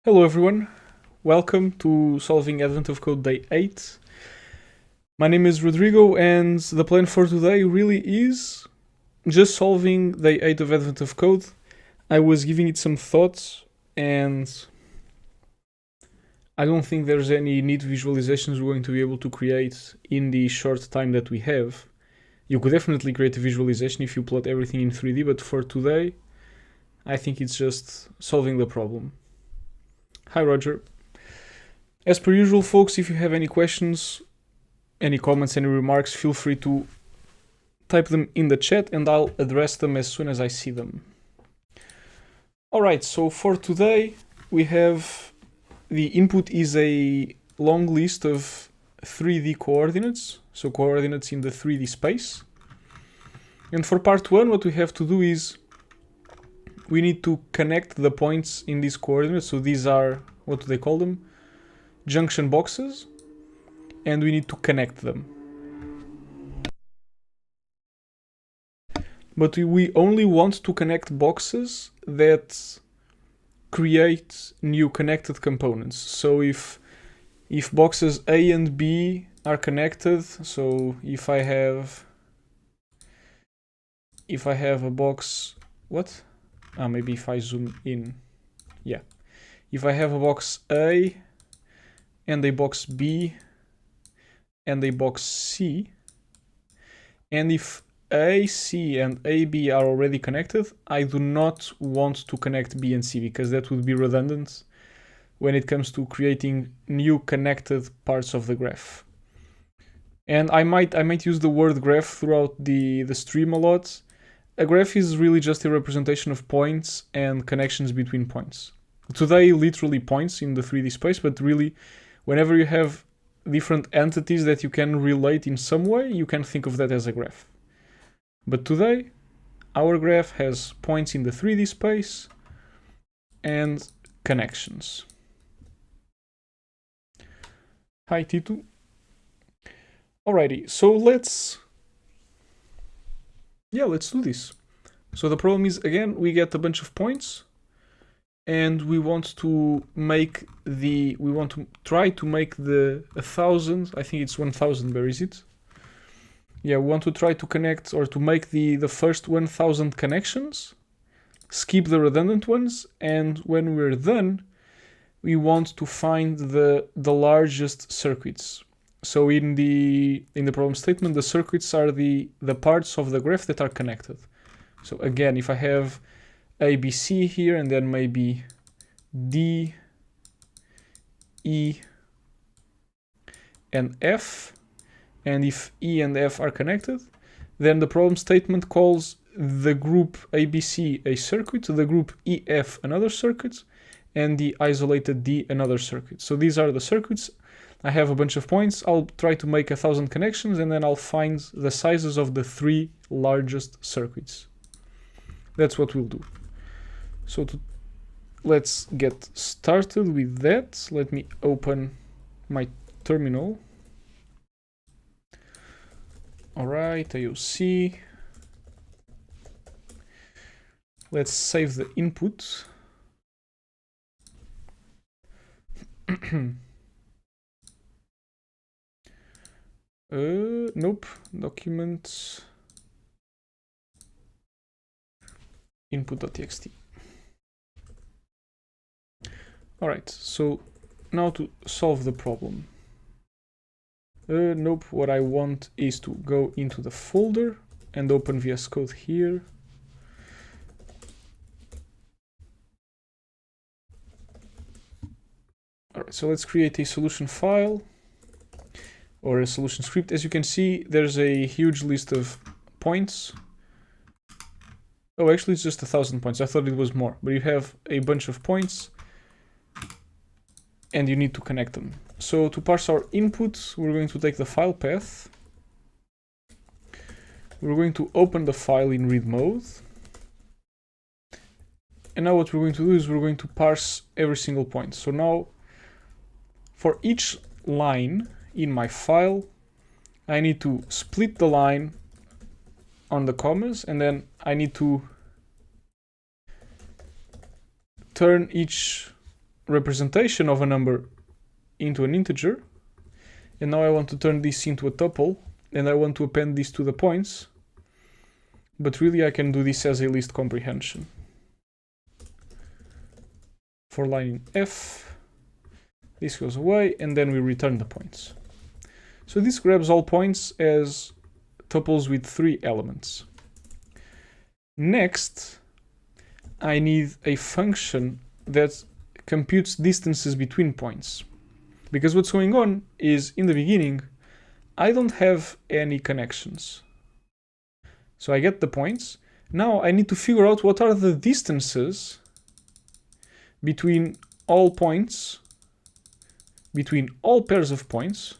Hello everyone, welcome to Solving Advent of Code Day 8. My name is Rodrigo and the plan for today really is just solving Day 8 of Advent of Code. I was giving it some thoughts and I don't think there's any neat visualizations we're going to be able to create in the short time that we have. You could definitely create a visualization if you plot everything in 3D, but for today I think it's just solving the problem. Hi Roger. As per usual, folks, if you have any questions, any comments, any remarks, feel free to type them in the chat and I'll address them as soon as I see them. Alright, so for today we have the input is a long list of 3D coordinates, so coordinates in the 3D space. And for part 1, what we have to do is we need to connect the points in these coordinates. So these are, what do they call them? Junction boxes. And we need to connect them. But we only want to connect boxes that create new connected components. So if boxes A and B are connected, so if I have a box, what? Maybe if I zoom in, yeah. If I have a box A and a box B and a box C, and if A, C and AB are already connected, I do not want to connect B and C because that would be redundant when it comes to creating new connected parts of the graph. And I might use the word graph throughout the stream a lot. A graph is really just a representation of points and connections between points. Today, literally points in the 3D space, but really, whenever you have different entities that you can relate in some way, you can think of that as a graph. But today, our graph has points in the 3D space and connections. Hi, Tito. Alrighty, so let's do this. So the problem is, again, we get a bunch of points and we want to try to make the 1,000, I think it's 1,000, where is it? Yeah, we want to try to connect or to make the first 1,000 connections, skip the redundant ones, and when we're done, we want to find the largest circuits. So in the problem statement, the circuits are the parts of the graph that are connected. So again, if I have A, B, C here, and then maybe D, E, and F, and if E and F are connected, then the problem statement calls the group ABC a circuit, the group EF another circuit, and the isolated D another circuit. So these are the circuits. I have a bunch of points. I'll try to make 1,000 connections and then I'll find the sizes of the 3 largest circuits. That's what we'll do. So let's get started with that. Let me open my terminal. Alright, AOC. Let's save the input. Nope, document input.txt. Alright, so now to solve the problem. Nope, what I want is to go into the folder and open VS Code here. Alright, so let's create a solution file or a solution script. As you can see, there's a huge list of points. Oh, actually it's just 1,000 points. I thought it was more, but you have a bunch of points and you need to connect them. So to parse our input, we're going to take the file path. We're going to open the file in read mode. And now what we're going to do is we're going to parse every single point. So now for each line in my file, I need to split the line on the commas, and then I need to turn each representation of a number into an integer, and now I want to turn this into a tuple, and I want to append this to the points, but really I can do this as a list comprehension. For line in F, this goes away, and then we return the points. So this grabs all points as tuples with 3 elements. Next, I need a function that computes distances between points. Because what's going on is, in the beginning, I don't have any connections. So I get the points. Now I need to figure out what are the distances between all points, between all pairs of points,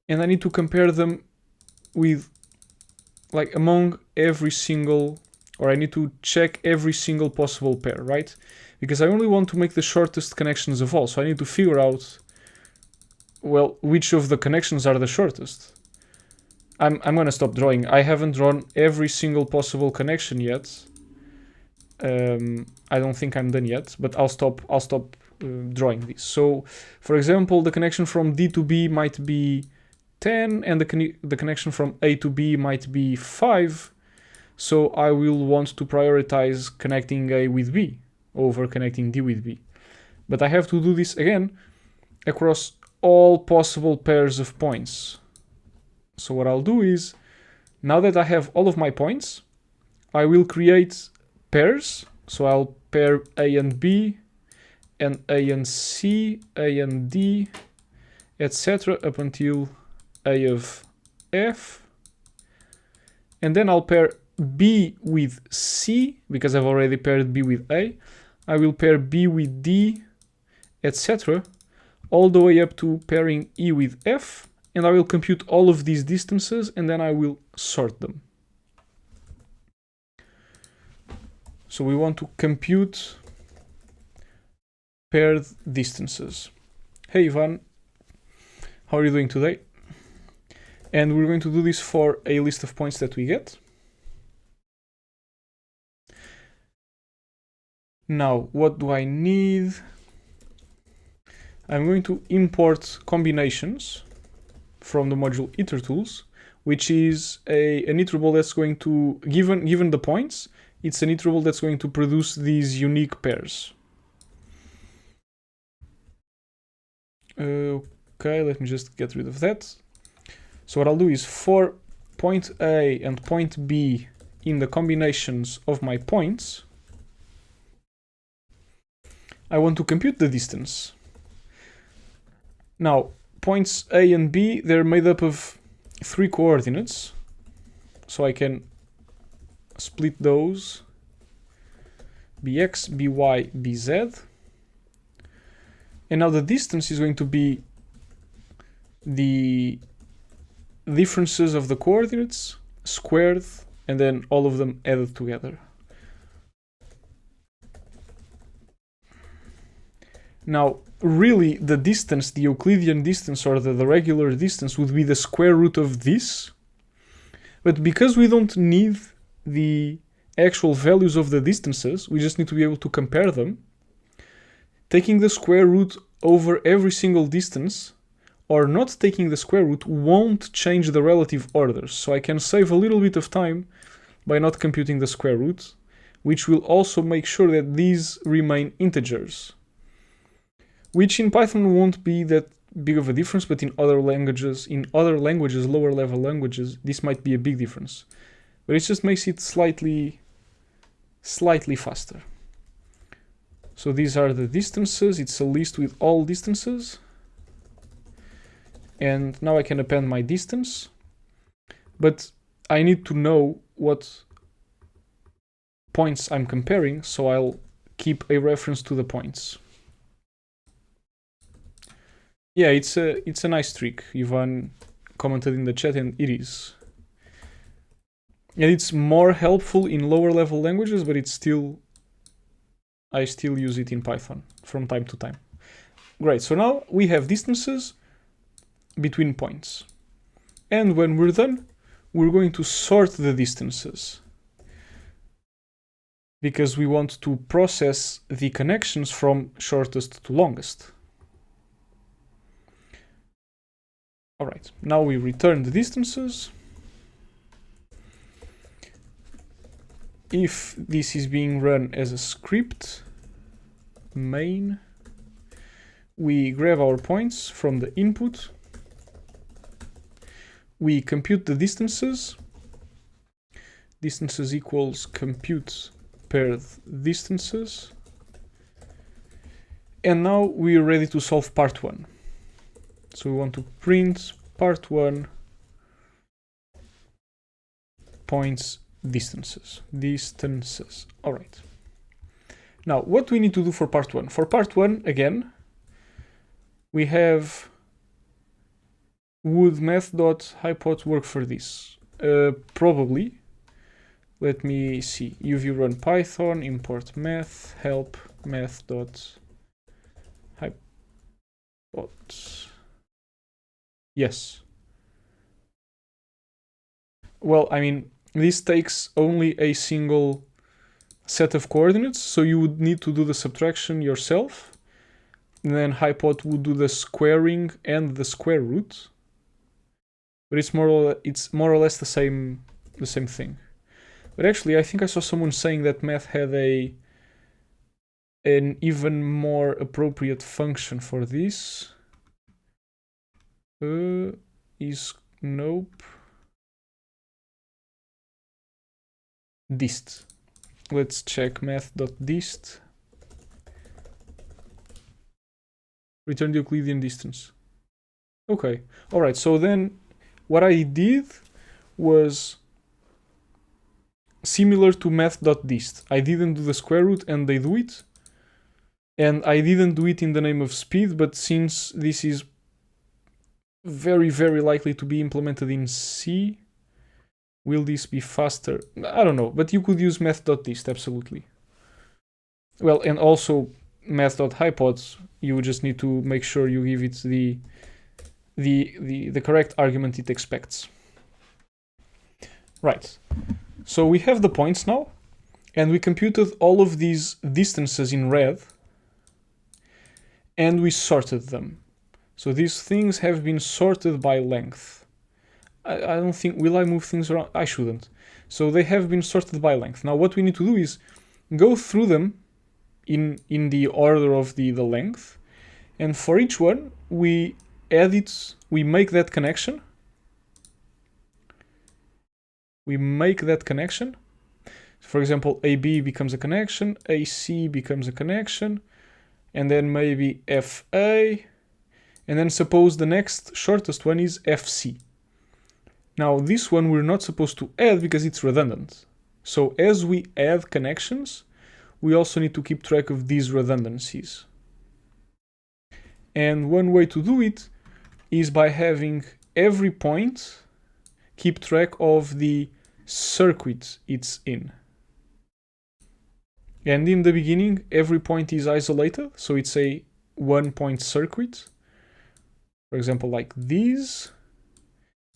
and I need to compare them with, like, among every single, or I need to check every single possible pair, right? Because I only want to make the shortest connections of all, so I need to figure out, well, which of the connections are the shortest. I'm gonna stop drawing. I haven't drawn every single possible connection yet. I don't think I'm done yet, but I'll stop drawing this. So, for example, the connection from D to B might be 10, and the connection from A to B might be 5. So I will want to prioritize connecting A with B over connecting D with B. But I have to do this again across all possible pairs of points. So what I'll do is, now that I have all of my points, I will create pairs. So I'll pair A and B, and A and C, A and D, etc. up until A of F. And then I'll pair B with C, because I've already paired B with A. I will pair B with D, etc. all the way up to pairing E with F. And I will compute all of these distances, and then I will sort them. So we want to compute paired distances. Hey Ivan, how are you doing today? And we're going to do this for a list of points that we get. Now, what do I need? I'm going to import combinations from the module itertools, which is an iterable that's going to, given the points, it's an iterable that's going to produce these unique pairs. Okay, let me just get rid of that. So what I'll do is, for point A and point B in the combinations of my points, I want to compute the distance. Now, points A and B, they're made up of 3 coordinates. So I can split those, bx, by, bz. And now the distance is going to be the differences of the coordinates squared, and then all of them added together. Now, really, the distance, the Euclidean distance, or the regular distance, would be the square root of this. But because we don't need the actual values of the distances, we just need to be able to compare them. Taking the square root over every single distance, or not taking the square root, won't change the relative orders. So I can save a little bit of time by not computing the square root, which will also make sure that these remain integers. Which in Python won't be that big of a difference, but in other languages, lower level languages, this might be a big difference. But it just makes it slightly faster. So these are the distances. It's a list with all distances. And now I can append my distance. But I need to know what points I'm comparing, so I'll keep a reference to the points. Yeah, it's a nice trick. Ivan commented in the chat, and it is. And it's more helpful in lower level languages, but I still use it in Python from time to time. Great, so now we have distances between points. And when we're done, we're going to sort the distances. because we want to process the connections from shortest to longest. All right, now we return the distances. If this is being run as a script, main, we grab our points from the input, we compute the distances, distances equals compute paired distances, and now we are ready to solve part 1. So we want to print part 1 points distances. All right. Now, what do we need to do for part 1? For part 1, again, we have would math.hypot work for this? Probably. Let me see. UV run Python, import math, help math.hypot. Yes. Well, I mean, this takes only a single set of coordinates, so you would need to do the subtraction yourself. And then hypot would do the squaring and the square root. But it's more or less the same thing. But actually, I think I saw someone saying that math had an even more appropriate function for this. Nope. Dist. Let's check math.dist. Return the Euclidean distance. Okay. All right. So then what I did was similar to math.dist. I didn't do the square root and they do it. And I didn't do it in the name of speed, but since this is very, very likely to be implemented in C, will this be faster? I don't know, but you could use math.dist, absolutely. Well, and also math.hypot, you just need to make sure you give it the correct argument it expects. Right. So we have the points now, and we computed all of these distances in red, and we sorted them. So these things have been sorted by length. I don't think, will I move things around? I shouldn't. So they have been sorted by length. Now what we need to do is go through them in the order of the length, and for each one we make that connection. For example, AB becomes a connection, AC becomes a connection, and then maybe FA, and then suppose the next shortest one is FC. Now this one we're not supposed to add because it's redundant. So as we add connections, we also need to keep track of these redundancies. And one way to do it is by having every point keep track of the circuit it's in. And in the beginning, every point is isolated, so it's a one-point circuit. For example, like these.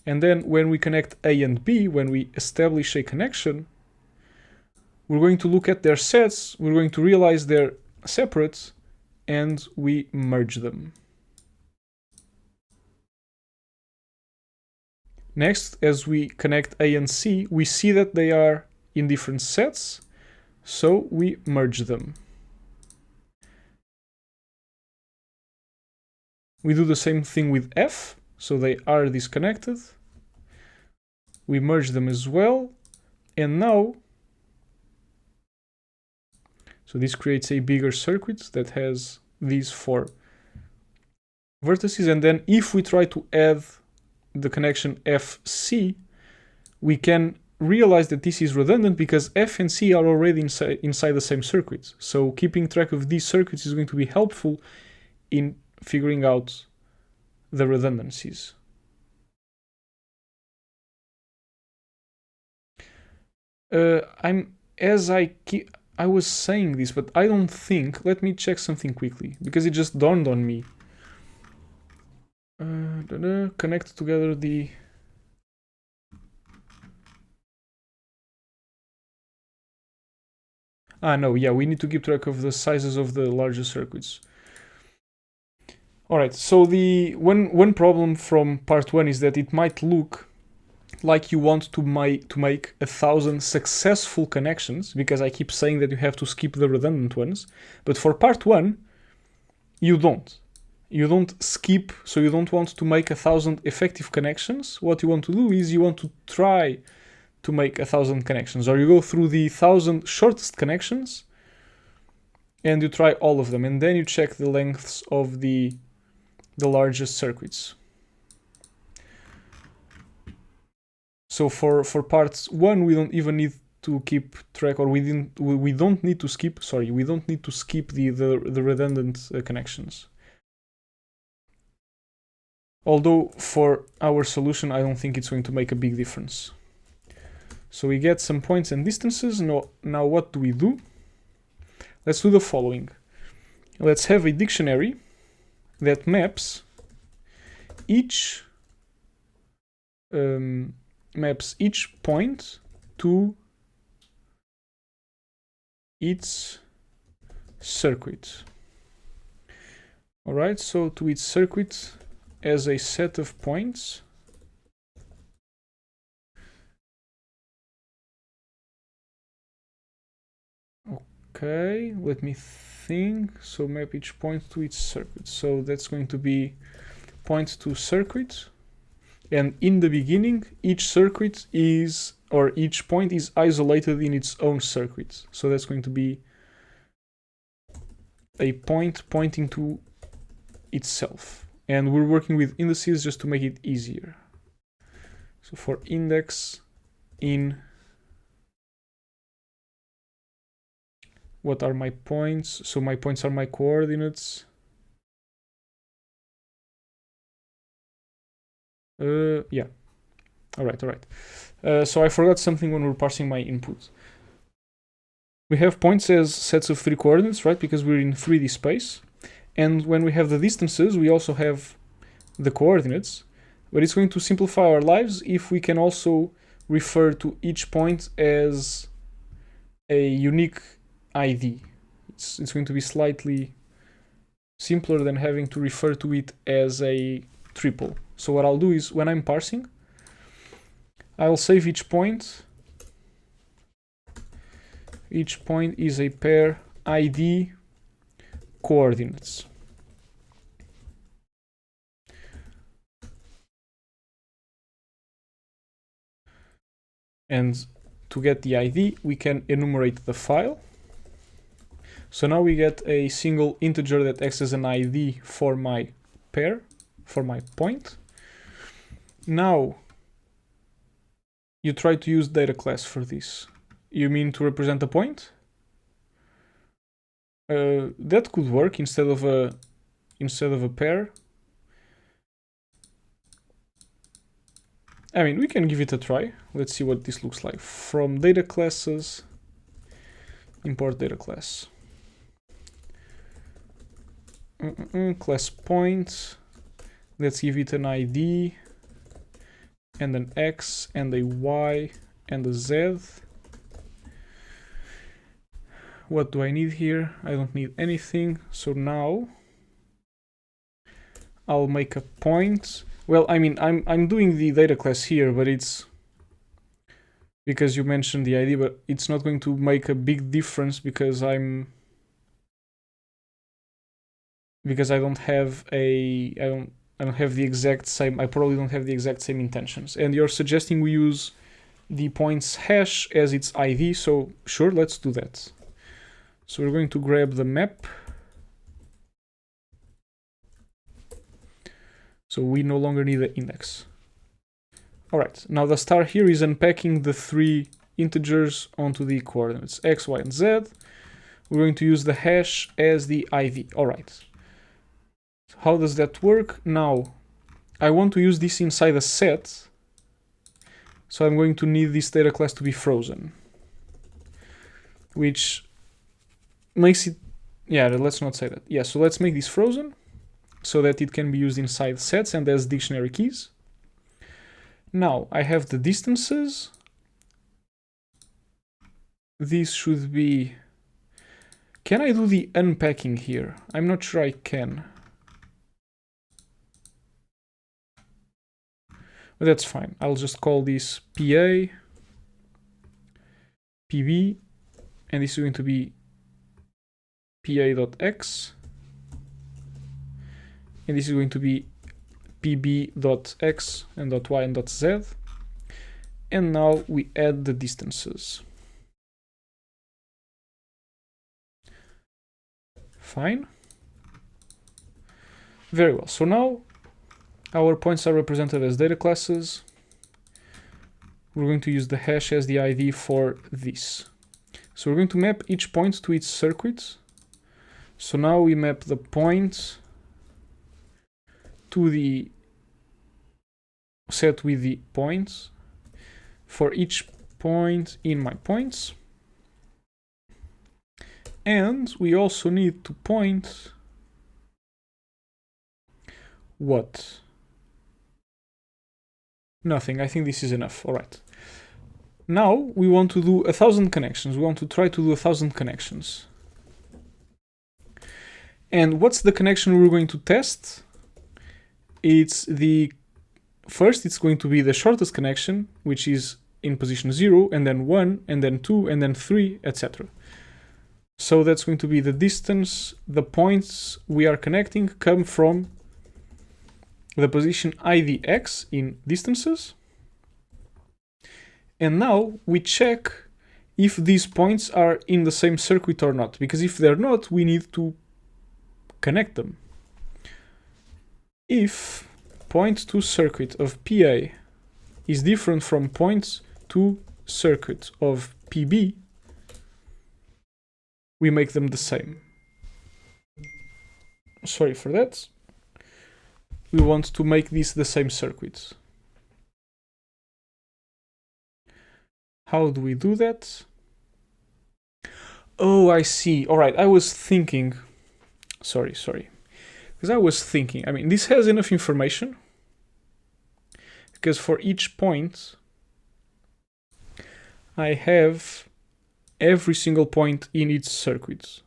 And then when we connect A and B, when we establish a connection, we're going to look at their sets, we're going to realize they're separate, and we merge them. Next, as we connect A and C, we see that they are in different sets, so we merge them. We do the same thing with F, so they are disconnected. We merge them as well, and now, so this creates a bigger circuit that has these 4 vertices, and then if we try to add the connection FC, we can realize that this is redundant because F and C are already inside the same circuit. So keeping track of these circuits is going to be helpful in figuring out the redundancies. I was saying this, but I don't think, let me check something quickly, because it just dawned on me. Connect together the... No, yeah, we need to keep track of the sizes of the larger circuits. All right, so the one problem from part 1 is that it might look like you want to make 1,000 successful connections, because I keep saying that you have to skip the redundant ones. But for part 1, you don't. You don't skip, so you don't want to make 1,000 effective connections. What you want to do is you want to try to make 1,000 connections, or you go through the 1,000 shortest connections and you try all of them, and then you check the lengths of the largest circuits. So for part 1, we don't even need to keep track, or we don't need to skip the redundant connections. Although for our solution, I don't think it's going to make a big difference. So we get some points and distances. Now what do we do? Let's do the following. Let's have a dictionary that maps each point to its circuit. All right, so to its circuit as a set of points. Okay, let me think. So map each point to its circuit. So that's going to be point to circuit. And in the beginning, each circuit is, or each point is isolated in its own circuit. So that's going to be a point pointing to itself. And we're working with indices just to make it easier. So for index in, what are my points? So my points are my coordinates. Yeah. All right. So I forgot something when we're parsing my input. We have points as sets of 3 coordinates, right? Because we're in 3D space. And when we have the distances, we also have the coordinates. But it's going to simplify our lives if we can also refer to each point as a unique ID. It's going to be slightly simpler than having to refer to it as a triple. So what I'll do is, when I'm parsing, I'll save each point. Each point is a pair ID coordinates. And to get the ID, we can enumerate the file. So now we get a single integer that acts as an ID for my pair, for my point. Now, you try to use data class for this. You mean to represent a point? That could work instead of a pair. I mean, we can give it a try. Let's see what this looks like. From data classes, import data class. Class point. Let's give it an ID and an X and a Y and a Z. What do I need here? I don't need anything. So now I'll make a point. Well, I mean, I'm doing the data class here, but it's because you mentioned the ID, but it's not going to make a big difference because I don't have I don't have the exact same, I probably don't have the exact same intentions. And you're suggesting we use the points hash as its ID, so sure, let's do that. So we're going to grab the map. So we no longer need the index. All right, now the star here is unpacking the 3 integers onto the coordinates X, Y, and Z. We're going to use the hash as the ID. All right. How does that work? Now, I want to use this inside a set, so I'm going to need this data class to be frozen, which makes it, yeah, let's not say that. Yeah, so let's make this frozen so that it can be used inside sets and as dictionary keys. Now, I have the distances. This should be Can I do the unpacking here? I'm not sure I can. But that's fine. I'll just call this PA, PB, and this is going to be PA.x, and this is going to be PB.x and .y and .z. And now we add the distances. Fine. Very well. So now our points are represented as data classes. We're going to use the hash as the ID for this. So we're going to map each point to its circuit. So now we map the point to the set with the points for each point in my points. And we also need to point what? Nothing. I think this is enough. All right. Now we want to do 1,000 connections. We want to try to do 1,000 connections. And what's the connection we're going to test? It's the first, it's going to be the shortest connection, which is in position 0, and then 1, and then 2, and then 3, etc. So that's going to be the distance. The points we are connecting come from the position IDX in distances. And now we check if these points are in the same circuit or not, because if they're not, we need to connect them. If point to circuit of PA is different from point to circuit of PB, we make them the same. Sorry for that. We want to make this the same circuit. How do we do that? Oh, I see. All right, I was thinking. Sorry. Because I was thinking, I mean, this has enough information. Because for each point, I have every single point in each circuit.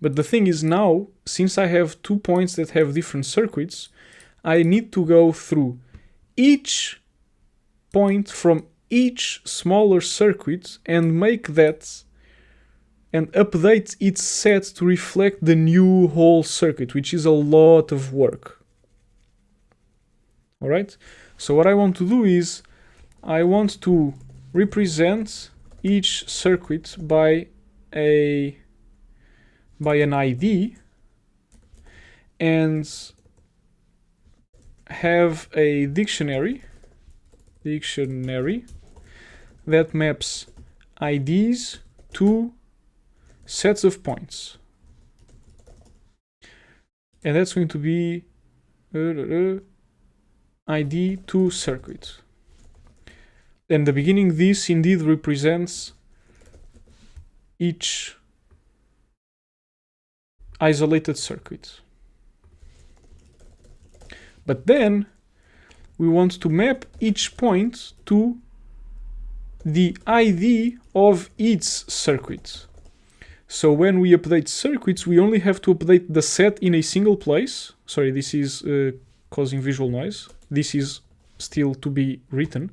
But the thing is now, since I have 2 points that have different circuits, I need to go through each point from each smaller circuit and make that and update its set to reflect the new whole circuit, which is a lot of work. All right. So what I want to do is I want to represent each circuit by an ID and have a dictionary that maps IDs to sets of points. And that's going to be ID to circuit. And the beginning, this indeed represents each isolated circuit. But then we want to map each point to the ID of each circuit. So when we update circuits, we only have to update the set in a single place. Sorry, this is causing visual noise. This is still to be written.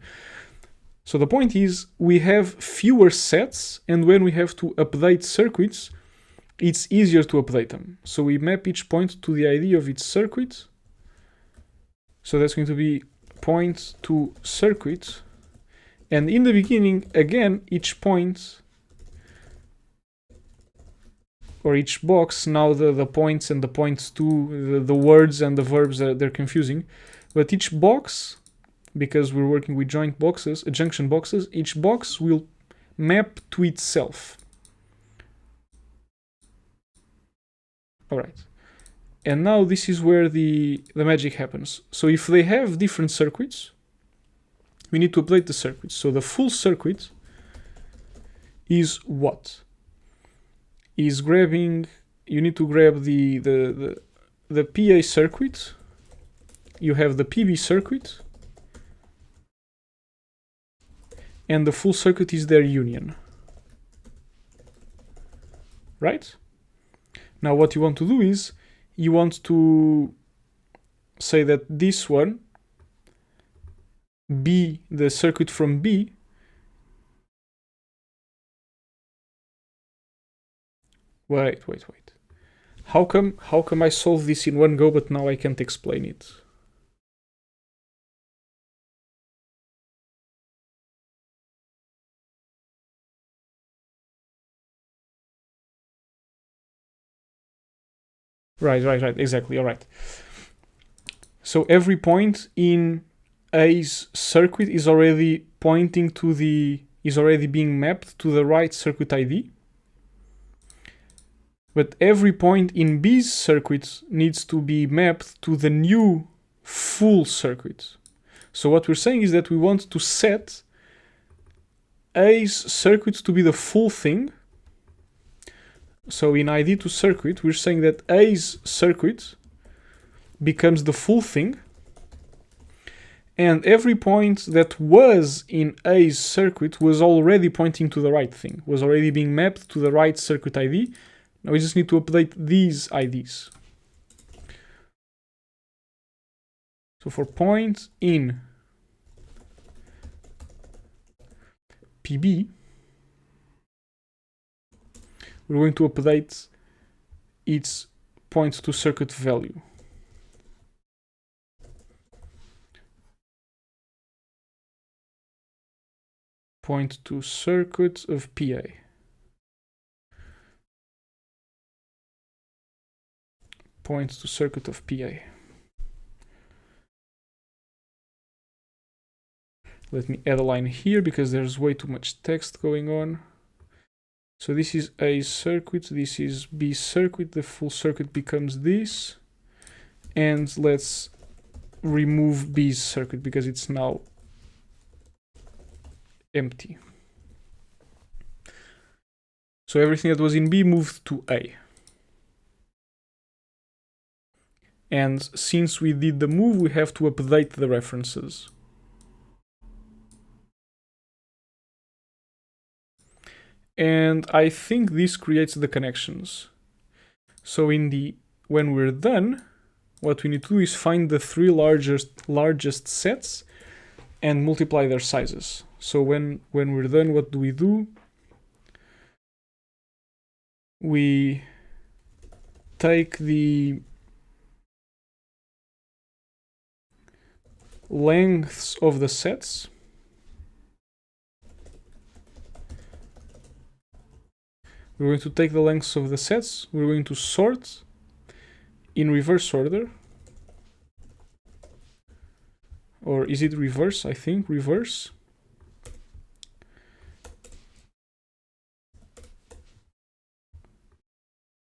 So the point is we have fewer sets, and when we have to update circuits, it's easier to update them. So we map each point to the ID of each circuit. So that's going to be point to circuit. And in the beginning, again, each point or each box, now the points and the points to, the words and the verbs, they're confusing. But each box, because we're working with joint boxes, junction boxes, each box will map to itself. All right. And now this is where the magic happens. So if they have different circuits, we need to update the circuits. So the full circuit is what? Is grabbing, you need to grab the PA circuit, you have the PB circuit, and the full circuit is their union. Right? Now what you want to do is, you want to say that this one, B, the circuit from B, wait. How come I solve this in one go, but now I can't explain it? Right, exactly, alright. So every point in A's circuit is already pointing to is already being mapped to the right circuit ID. But every point in B's circuit needs to be mapped to the new full circuit. So what we're saying is that we want to set A's circuit to be the full thing. So in ID to circuit, we're saying that A's circuit becomes the full thing. And every point that was in A's circuit was already pointing to the right thing, was already being mapped to the right circuit ID. Now we just need to update these IDs. So for point in PB, we're going to update its point to circuit value. Point to circuit of PA. Point to circuit of PA. Let me add a line here because there's way too much text going on. So this is A circuit, this is B circuit, the full circuit becomes this. And let's remove B's circuit because it's now empty. So everything that was in B moved to A. And since we did the move, we have to update the references. And I think this creates the connections. So when we're done, what we need to do is find the three largest sets and multiply their sizes. So when we're done, what do? We take the lengths of the sets. We're going to take the lengths of the sets. We're going to sort in reverse order. Or is it reverse? I think reverse.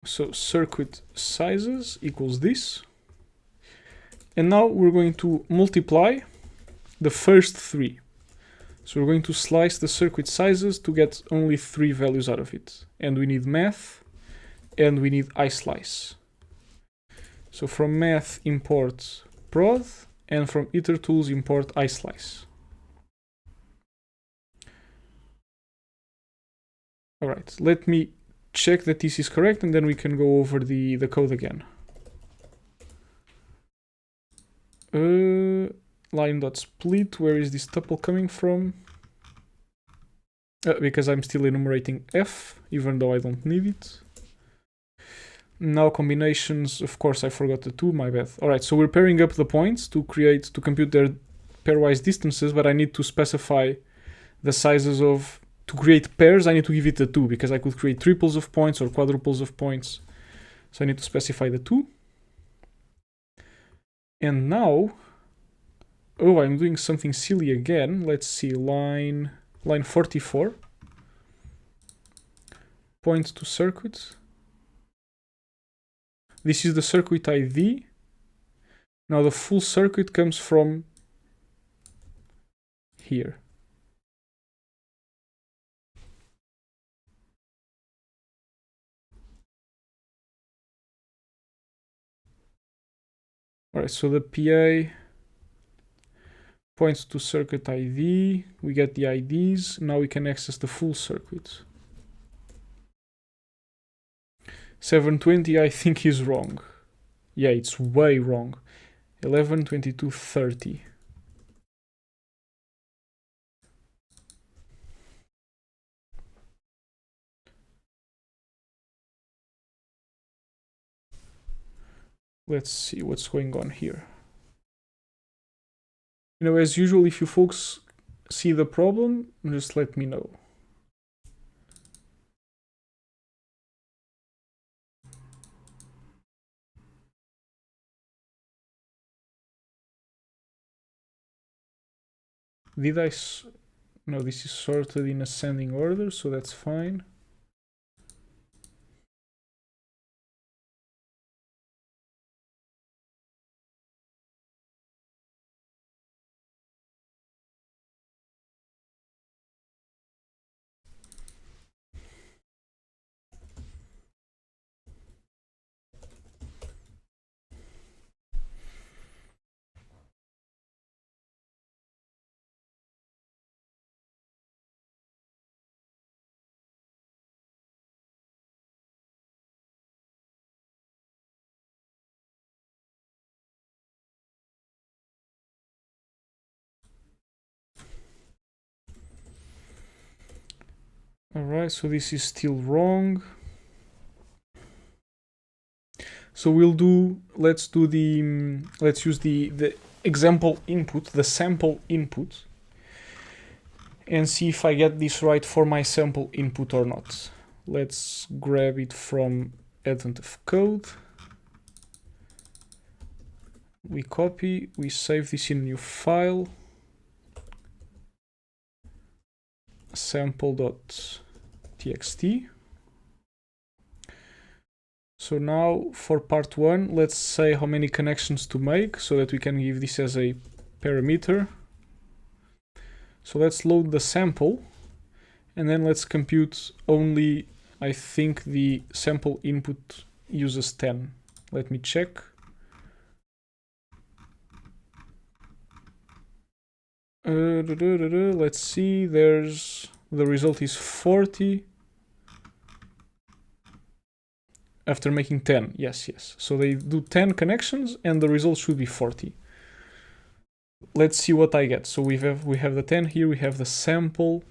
So circuit sizes equals this. And now we're going to multiply the first three. So we're going to slice the circuit sizes to get only 3 values out of it. And we need math and we need iSlice. So from math import prod and from itertools import iSlice. Alright, let me check that this is correct and then we can go over the code again. Line.split, where is this tuple coming from? Because I'm still enumerating f, even though I don't need it. Now combinations, of course I forgot the 2, my bad. Alright, so we're pairing up the points to compute their pairwise distances, but I need to specify the sizes of, to create pairs I need to give it a 2, because I could create triples of points or quadruples of points. So I need to specify the 2. And now, oh, I'm doing something silly again. Let's see, line 44. Point to circuit. This is the circuit ID. Now the full circuit comes from here. Alright, so the PA points to circuit ID, we get the IDs, now we can access the full circuit. 720 I think is wrong. Yeah, it's way wrong. 11, 22, 30. Let's see what's going on here. You know, as usual, if you folks see the problem, just let me know. Did I... No, this is sorted in ascending order, so that's fine. Alright, so this is still wrong. So let's use the example input, the sample input, and see if I get this right for my sample input or not. Let's grab it from Advent of Code. We copy, we save this in a new file, sample.txt. So now for part 1, let's say how many connections to make so that we can give this as a parameter. So let's load the sample and then let's compute only, I think the sample input uses 10. Let me check. Let's see, the result is 40. After making 10, yes. So they do 10 connections and the result should be 40. Let's see what I get. So we have the 10 here, we have the sample,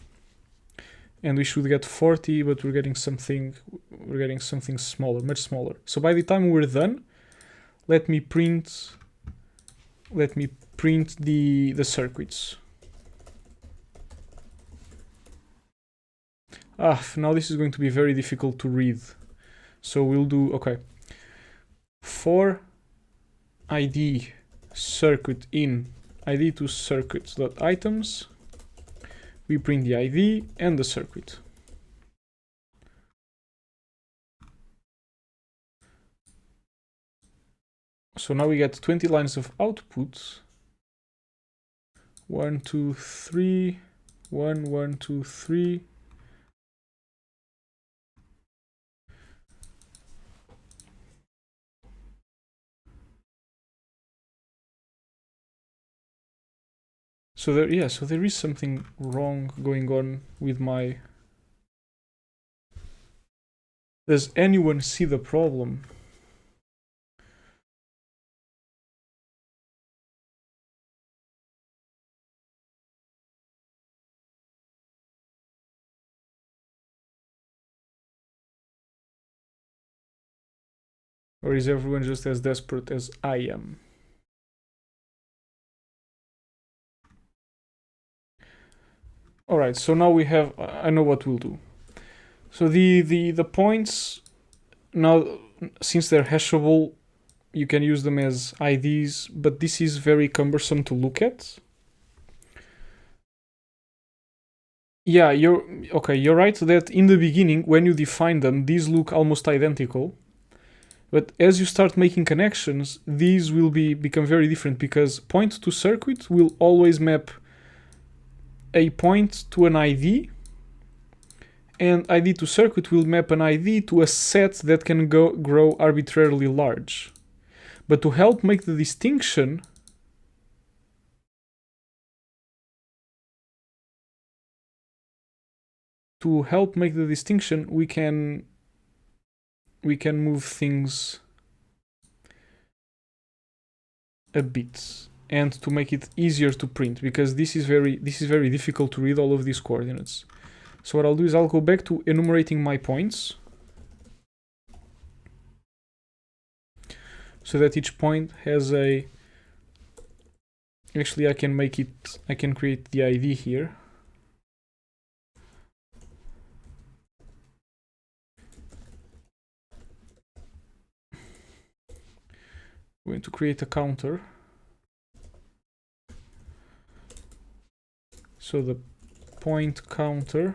and we should get 40, but we're getting something smaller, much smaller. So by the time we're done, let me print the circuits. Now this is going to be very difficult to read. So we'll do, okay, for id circuit in id to circuits.items, we print the id and the circuit. So now we get 20 lines of output. 1, 2, 3, 1, 1, 2, 3. So there is something wrong going on with my... Does anyone see the problem? Or is everyone just as desperate as I am? Alright, so now we have... I know what we'll do. So the points, now since they're hashable, you can use them as IDs, but this is very cumbersome to look at. Yeah, you're right that in the beginning, when you define them, these look almost identical. But as you start making connections, these will become very different, because point to circuit will always map a point to an ID, and ID to circuit will map an ID to a set that can grow arbitrarily large. But to help make the distinction, we can we can move things a bit, and to make it easier to print, because this is very difficult to read all of these coordinates. So what I'll do is I'll go back to enumerating my points, so that each point has a, actually I can create the ID here. I'm going to create a counter. So the point counter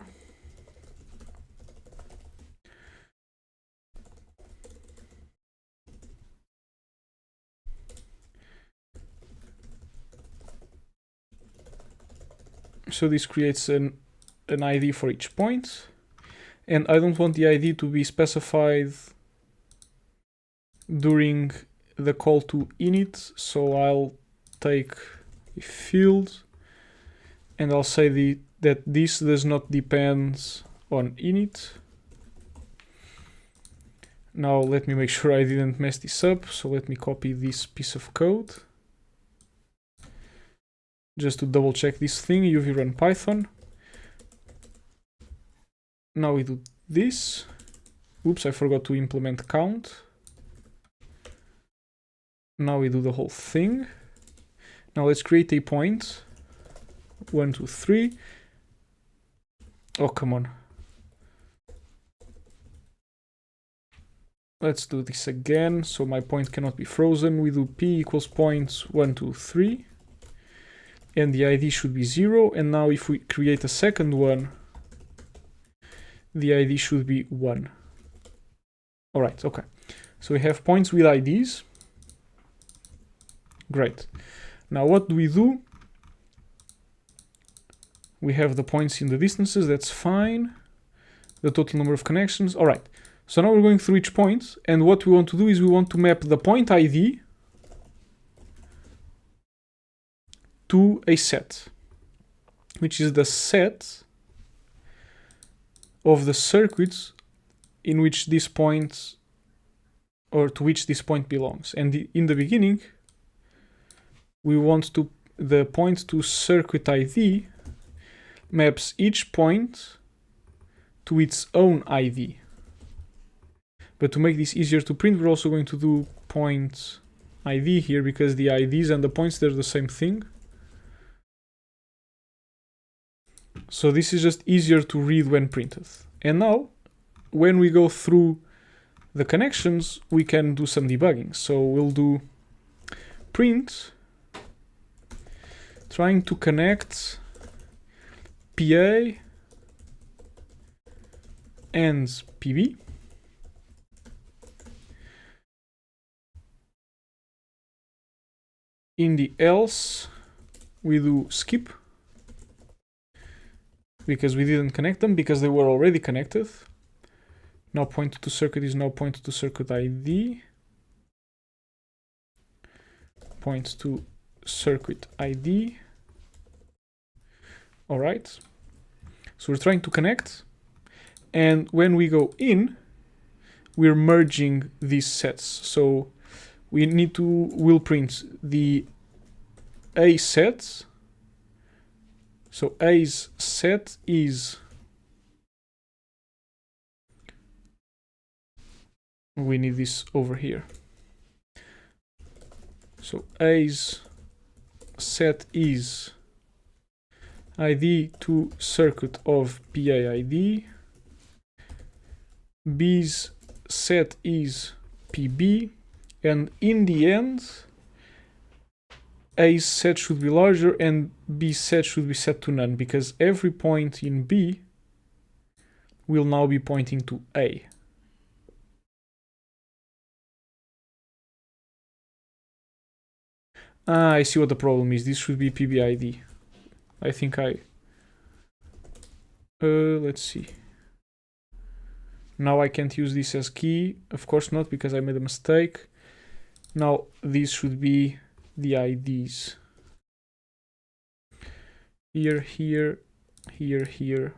so this creates an ID for each point, and I don't want the ID to be specified during the call to init, so I'll take a field and I'll say that this does not depend on init. Now let me make sure I didn't mess this up, so let me copy this piece of code just to double check this thing. UV run Python. Now we do this. Oops, I forgot to implement count. Now we do the whole thing. Now let's create a point. 1, 2, 3. Oh, come on. Let's do this again, so my point cannot be frozen. We do p equals points 1, 2, 3. And the ID should be 0. And now if we create a second one, the ID should be 1. Alright, okay. So we have points with IDs. Great. Now what do we do? We have the points in the distances, that's fine. The total number of connections, alright. So now we're going through each point, and what we want to do is we want to map the point ID to a set, which is the set of the circuits in which this point, or to which this point belongs. And in the beginning, we want to, the point to circuit ID maps each point to its own ID. But to make this easier to print, we're also going to do point ID here, because the IDs and the points, they're the same thing. So this is just easier to read when printed. And now, when we go through the connections, we can do some debugging. So we'll do print trying to connect PA and PB. In the else, we do skip, because we didn't connect them, because they were already connected. Now point to circuit is now point to circuit ID. Point to circuit ID. Alright. So we're trying to connect. And when we go in, we're merging these sets. So we need to, we'll print the A set. So A's set is, we need this over here. So A's set is ID to circuit of PAID. B's set is PB. And in the end, A's set should be larger and B's set should be set to none, because every point in B will now be pointing to A. Ah, I see what the problem is. This should be PBID. I think let's see. Now I can't use this as key. Of course not, because I made a mistake. Now these should be the IDs. Here, here, here, here,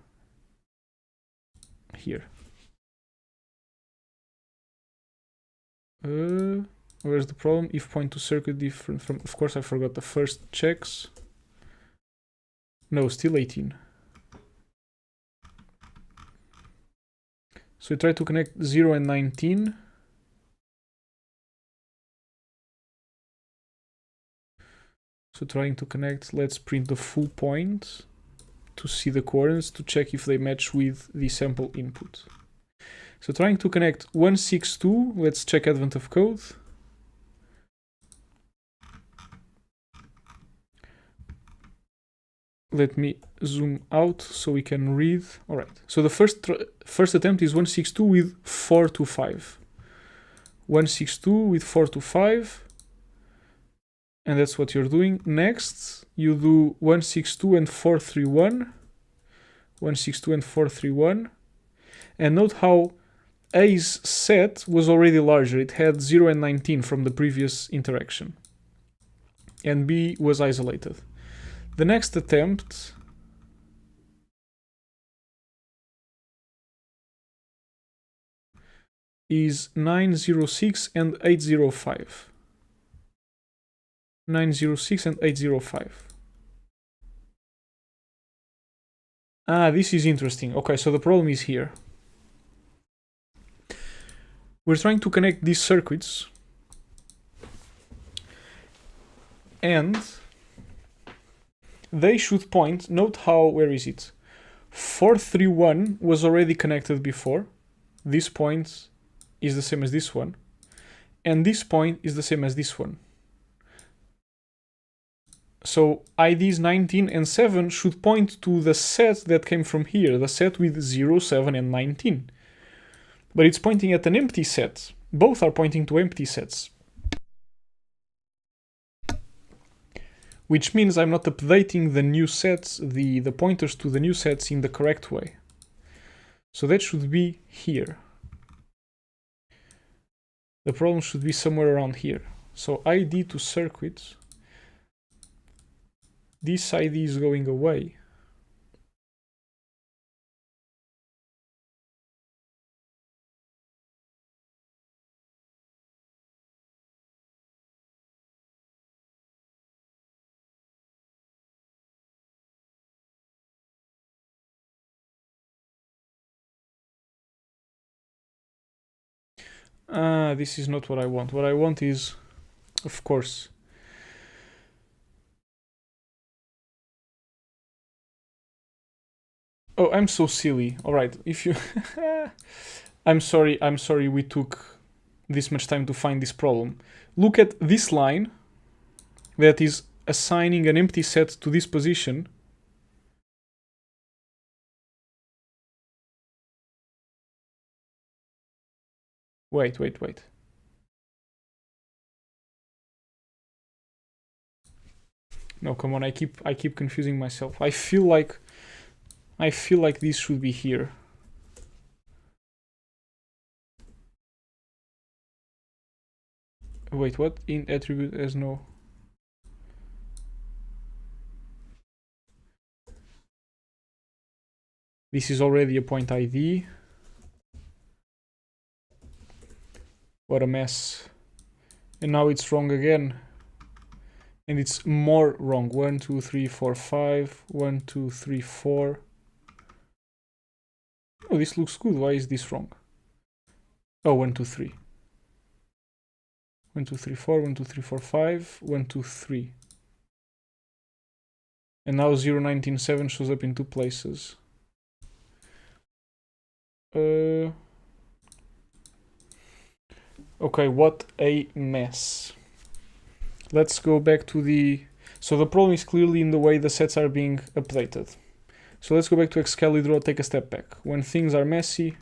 here. Where's the problem? If point to circuit different from... Of course, I forgot the first checks. No, still 18. So we try to connect 0 and 19. So trying to connect, let's print the full point to see the coordinates to check if they match with the sample input. So trying to connect 162, let's check advent of code. Let me zoom out so we can read. All right, so the first attempt is 162 with 425. 162 with 425. And that's what you're doing. Next, you do 162 and 431. 162 and 431. And note how A's set was already larger. It had 0 and 19 from the previous interaction. And B was isolated. The next attempt is 906 and 805. 906 and 805. Ah, this is interesting. Okay, so the problem is here. We're trying to connect these circuits. And they should point, note how, where is it? 431 was already connected before. This point is the same as this one. And this point is the same as this one. So IDs 19 and 7 should point to the set that came from here, the set with 0, 7, and 19. But it's pointing at an empty set. Both are pointing to empty sets. Which means I'm not updating the new sets, the pointers to the new sets in the correct way. So that should be here. The problem should be somewhere around here. So ID to circuit. This ID is going away. This is not what I want. What I want is, of course, oh, I'm so silly. All right, if you I'm sorry we took this much time to find this problem. Look at this line that is assigning an empty set to this position. Wait. No, come on, I keep confusing myself. I feel like this should be here. Wait, what? In attribute as no. This is already a point ID. What a mess. And now it's wrong again. And it's more wrong. 1, 2, 3, 4, 5. 1, 2, 3, 4. Oh, this looks good. Why is this wrong? Oh, 1, 2, 3. 1, 2, 3, 4. 1, 2, 3, 4, 5. 1, 2, 3. And now 0, 19, 7 shows up in two places. Okay, what a mess. Let's go back to the... So the problem is clearly in the way the sets are being updated. So let's go back to Excalibur, take a step back. When things are messy,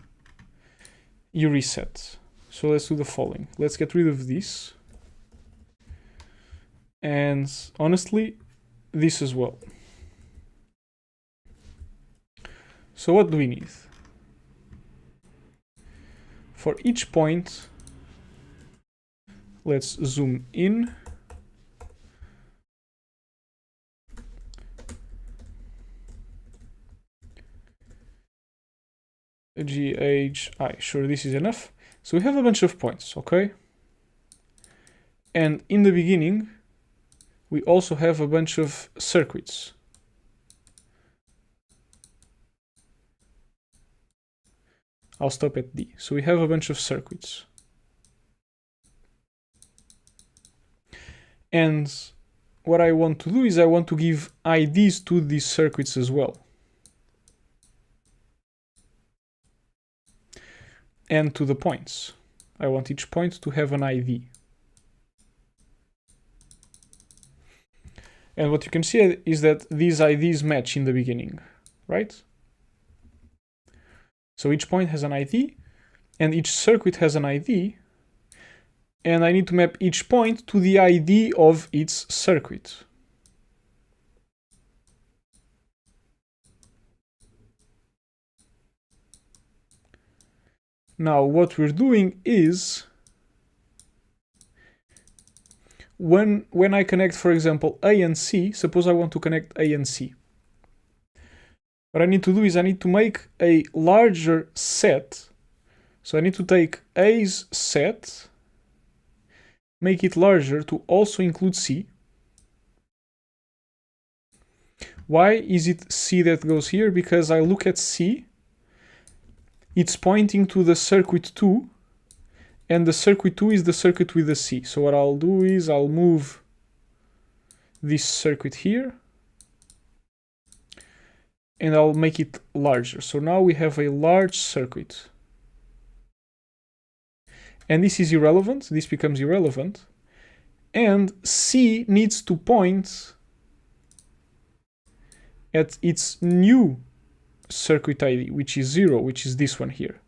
you reset. So let's do the following. Let's get rid of this. And honestly, this as well. So what do we need? For each point, let's zoom in. GHI, sure, this is enough. So we have a bunch of points, okay? And in the beginning, we also have a bunch of circuits. I'll stop at D. So we have a bunch of circuits. And what I want to do is I want to give IDs to these circuits as well. And to the points. I want each point to have an ID. And what you can see is that these IDs match in the beginning, right? So each point has an ID, and each circuit has an ID, and I need to map each point to the ID of its circuit. Now, what we're doing is, when I connect, for example, A and C, suppose I want to connect A and C. What I need to do is I need to make a larger set. So I need to take A's set, make it larger to also include C. Why is it C that goes here? Because I look at C, it's pointing to the circuit 2, and the circuit 2 is the circuit with the C. So what I'll do is I'll move this circuit here, and I'll make it larger. So now we have a large circuit. And this is irrelevant, this becomes irrelevant. And C needs to point at its new circuit ID, which is 0, which is this one here.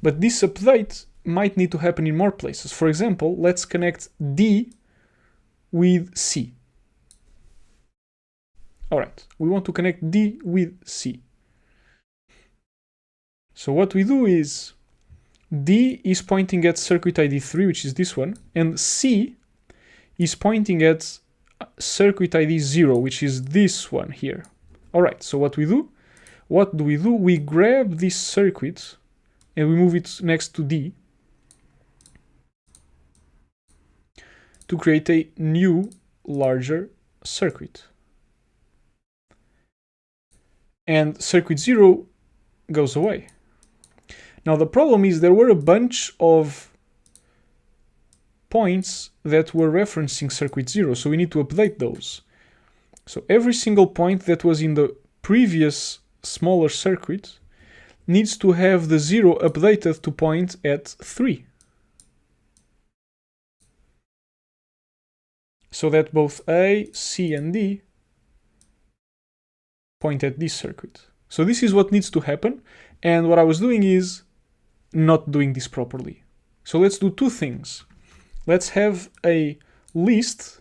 But this update might need to happen in more places. For example, let's connect D with C. Alright, we want to connect D with C. So what we do is D is pointing at circuit ID 3, which is this one, and C is pointing at circuit ID 0, which is this one here. Alright, so what do we do? We grab this circuit and we move it next to D to create a new, larger circuit. And circuit 0 goes away. Now the problem is there were a bunch of points that were referencing circuit 0, so we need to update those. So every single point that was in the previous smaller circuit needs to have the 0 updated to point at 3. So that both A, C, and D point at this circuit. So this is what needs to happen, and what I was doing is not doing this properly. So let's do two things. Let's have a list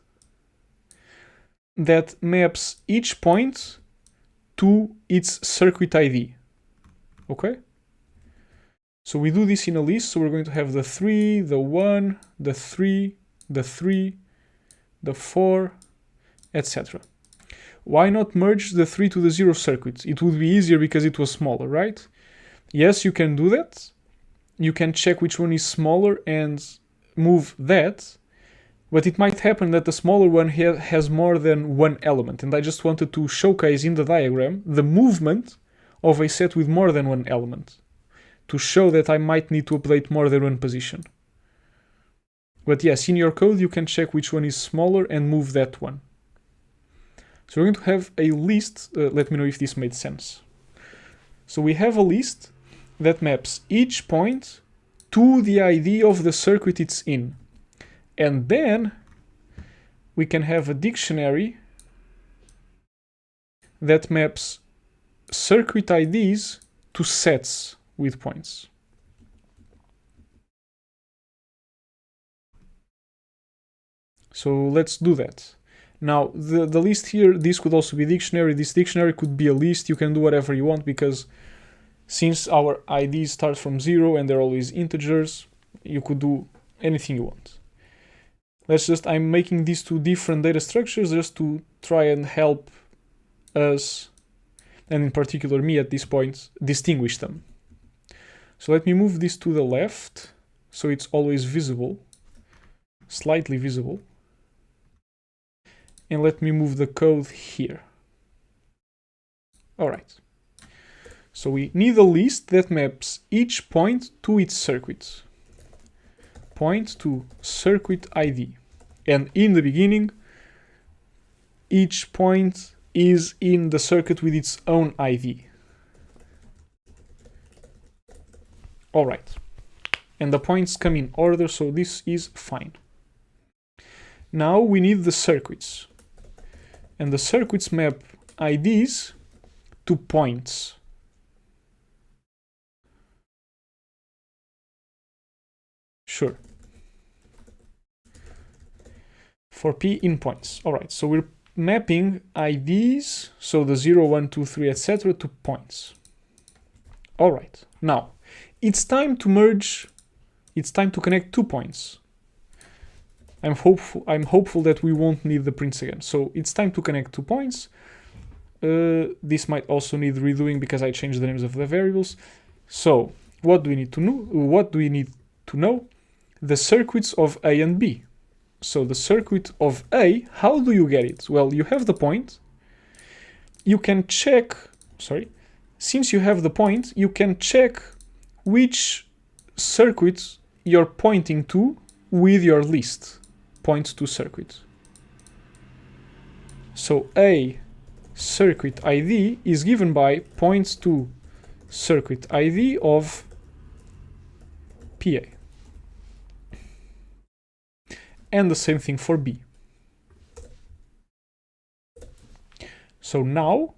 that maps each point to its circuit ID. Okay? So we do this in a list, so we're going to have the 3, the 1, the 3, the 3, the 4, etc. Why not merge the 3 to the 0 circuit? It would be easier because it was smaller, right? Yes, you can do that. You can check which one is smaller and move that, but it might happen that the smaller one has more than one element, and I just wanted to showcase in the diagram the movement of a set with more than one element to show that I might need to update more than one position. But yes, in your code you can check which one is smaller and move that one. So we're going to have a list, let me know if this made sense. So we have a list that maps each point to the ID of the circuit it's in. And then we can have a dictionary that maps circuit IDs to sets with points. So let's do that. Now, the list here, this could also be dictionary. This dictionary could be a list. You can do whatever you want because since our IDs start from 0 and they're always integers, you could do anything you want. I'm making these two different data structures just to try and help us, and in particular me at this point, distinguish them. So let me move this to the left, so it's always visible, slightly visible. And let me move the code here. All right. So we need a list that maps each point to its circuit. Point to circuit ID. And in the beginning, each point is in the circuit with its own ID. All right. And the points come in order, so this is fine. Now we need the circuits. And the circuits map IDs to points. Sure. For P in points. All right, so we're mapping IDs, so the 0, 1, 2, 3, etc. to points. All right, now it's time to merge, it's time to connect 2 points. I'm hopeful that we won't need the prints again. So it's time to connect 2 points. This might also need redoing because I changed the names of the variables. So what do we need to know? The circuits of A and B. So the circuit of A, how do you get it? Well, you have the point. You can check, since you have the point, you can check which circuit you're pointing to with your list. Points to circuit. So A circuit ID is given by points to circuit ID of PA. And the same thing for B. So now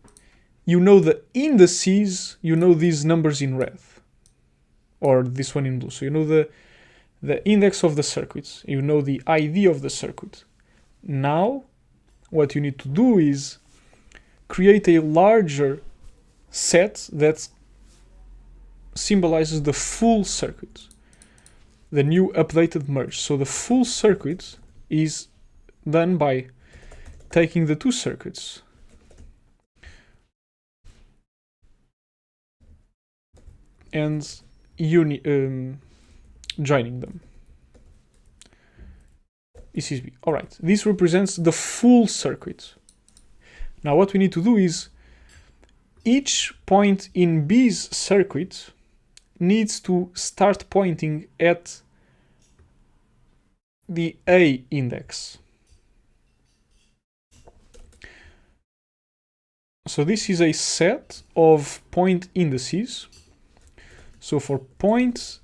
you know the indices, you know these numbers in red, or this one in blue. So you know the index of the circuits, you know the ID of the circuit. Now what you need to do is create a larger set that symbolizes the full circuit, the new updated merge. So the full circuit is done by taking the 2 circuits and joining them. This is B. All right, this represents the full circuit. Now what we need to do is each point in B's circuit needs to start pointing at the A index. So this is a set of point indices. So for points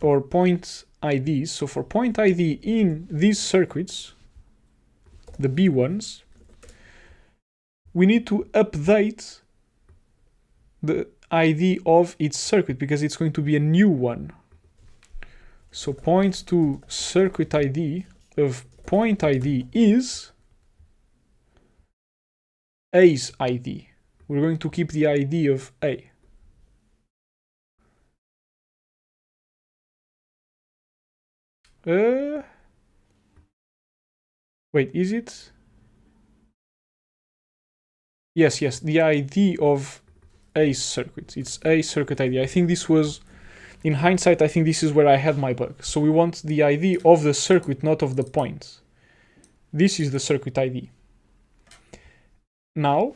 or point IDs, so for point ID in these circuits, the B ones, we need to update the ID of its circuit because it's going to be a new one. So point to circuit ID of point ID is A's ID. We're going to keep the ID of A. Wait, is it? Yes, the ID of A circuit. It's A circuit ID. I think this was, in hindsight, I think this is where I had my bug. So we want the ID of the circuit, not of the point. This is the circuit ID. Now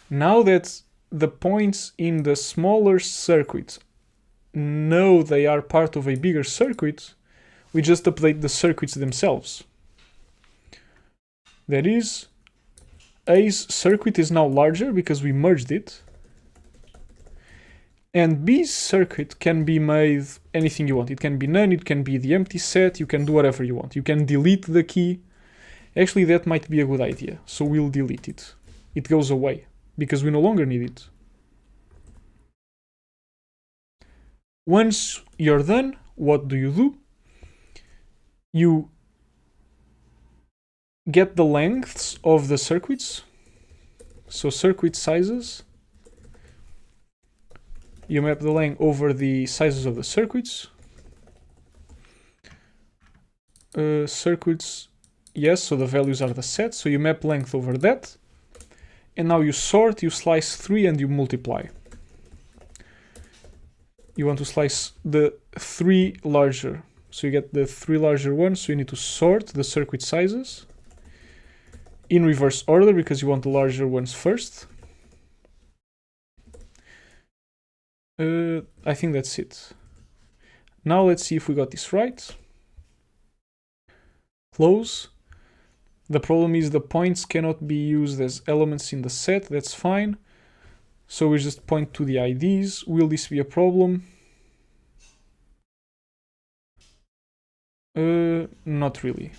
that the points in the smaller circuit know they are part of a bigger circuit, we just update the circuits themselves. That is, A's circuit is now larger because we merged it. And B's circuit can be made anything you want. It can be none, it can be the empty set, you can do whatever you want. You can delete the key. Actually, that might be a good idea. So we'll delete it. It goes away because we no longer need it. Once you're done, what do? You get the lengths of the circuits. So circuit sizes. You map the length over the sizes of the circuits. Circuits, yes, so the values are the set. So you map length over that. And now you sort, you slice 3 and you multiply. you want to slice the 3 larger. So you get the 3 larger ones, so you need to sort the circuit sizes in reverse order because you want the larger ones first. I think that's it. Now let's see if we got this right. Close. The problem is the points cannot be used as elements in the set. That's fine. So we just point to the IDs. Will this be a problem? Not really.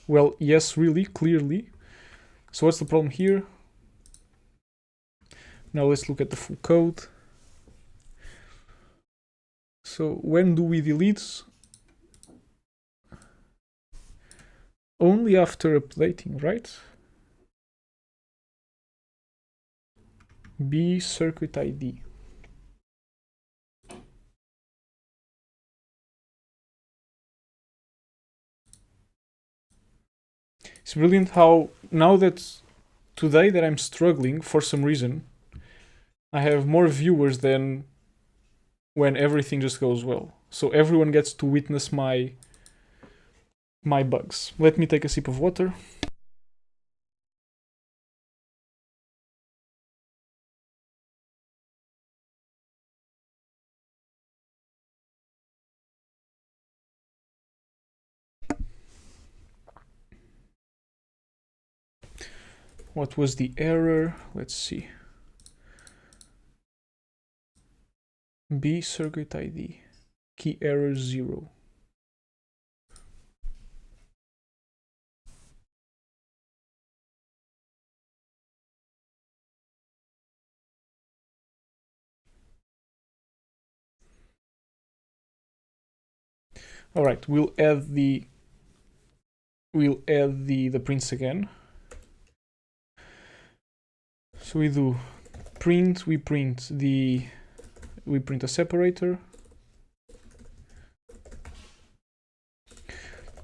Well, yes, really, clearly. So what's the problem here? Now let's look at the full code. So when do we delete? Only after updating, right? B circuit ID. It's brilliant how now that today that I'm struggling for some reason, I have more viewers than when everything just goes well. So everyone gets to witness my bugs. Let me take a sip of water. What was the error? Let's see. B circuit ID. Key error 0. All right, we'll add the prints again. So we do print, we print a separator.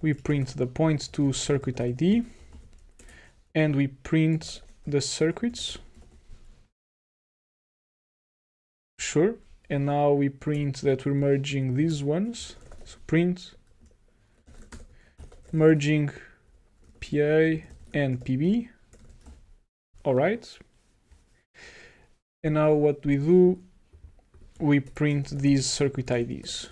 We print the point to circuit ID, and we print the circuits. Sure. And now we print that we're merging these ones. So print merging PA and PB. All right. And now what we do, we print these circuit IDs.